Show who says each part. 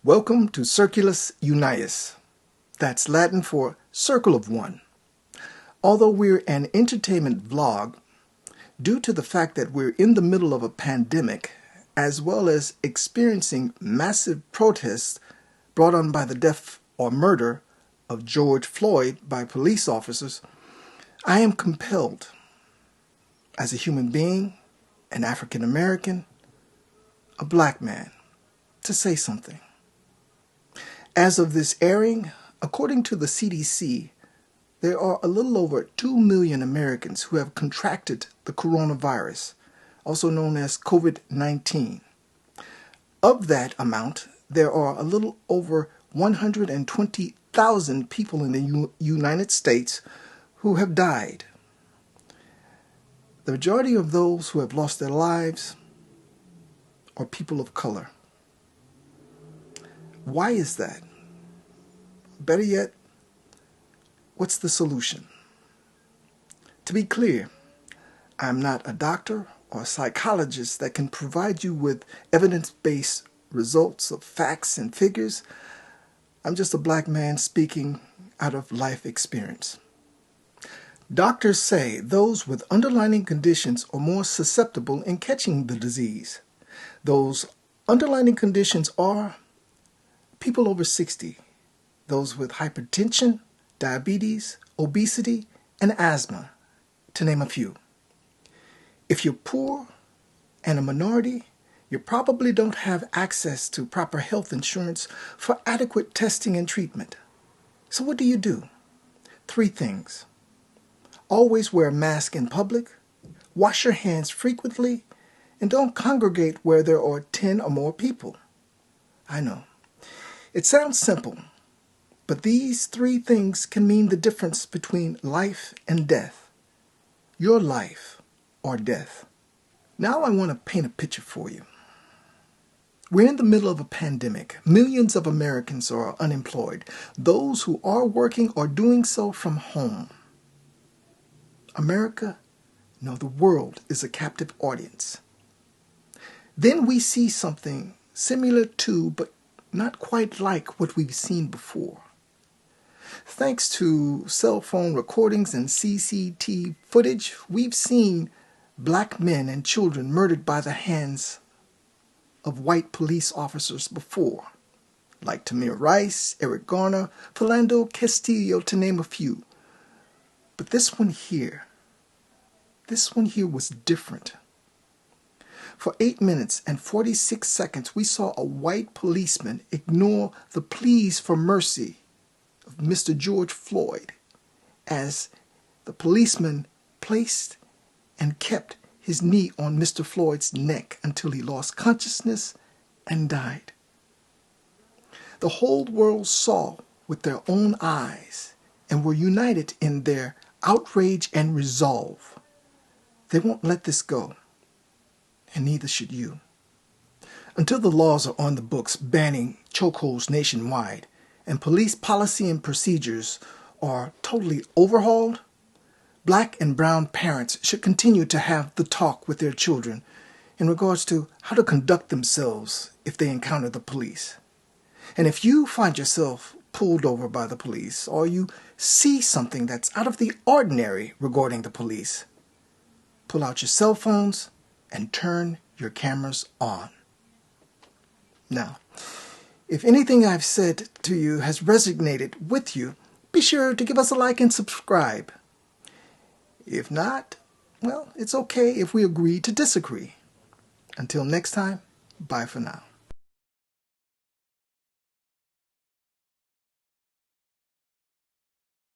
Speaker 1: Welcome to Circulus Unius. That's Latin for Circle of One. Although we're an entertainment vlog, due to the fact that we're in the middle of a pandemic, as well as experiencing massive protests brought on by the death or murder of George Floyd by police officers, I am compelled, as a human being, an African American, a black man, to say something. As of this airing, according to the CDC, there are a little over 2 million Americans who have contracted the coronavirus, also known as COVID-19. Of that amount, there are a little over 120,000 people in the United States who have died. The majority of those who have lost their lives are people of color. Why is that? Better yet, what's the solution? To be clear, I'm not a doctor or a psychologist that can provide you with evidence-based results of facts and figures. I'm just a black man speaking out of life experience. Doctors say those with underlying conditions are more susceptible in catching the disease. Those underlying conditions are people over 60, those with hypertension, diabetes, obesity, and asthma, to name a few. If you're poor and a minority, you probably don't have access to proper health insurance for adequate testing and treatment. So what do? 3 things. Always wear a mask in public, wash your hands frequently, and don't congregate where there are 10 or more people. I know. It sounds simple, but these 3 things can mean the difference between life and death. Your life or death. Now I want to paint a picture for you. We're in the middle of a pandemic. Millions of Americans are unemployed. Those who are working are doing so from home. America, no, the world is a captive audience. Then we see something similar to, but not quite like what we've seen before. Thanks to cell phone recordings and CCTV footage, we've seen black men and children murdered by the hands of white police officers before, like Tamir Rice, Eric Garner, Philando Castillo, to name a few. But this one here was different. For 8 minutes and 46 seconds, we saw a white policeman ignore the pleas for mercy of Mr. George Floyd as the policeman placed and kept his knee on Mr. Floyd's neck until he lost consciousness and died. The whole world saw with their own eyes and were united in their outrage and resolve. They won't let this go. And neither should you. Until the laws are on the books banning chokeholds nationwide and police policy and procedures are totally overhauled, black and brown parents should continue to have the talk with their children in regards to how to conduct themselves if they encounter the police. And if you find yourself pulled over by the police or you see something that's out of the ordinary regarding the police, pull out your cell phones and turn your cameras on. Now, if anything I've said to you has resonated with you, be sure to give us a like and subscribe. If not, well, it's okay if we agree to disagree. Until next time, bye for now.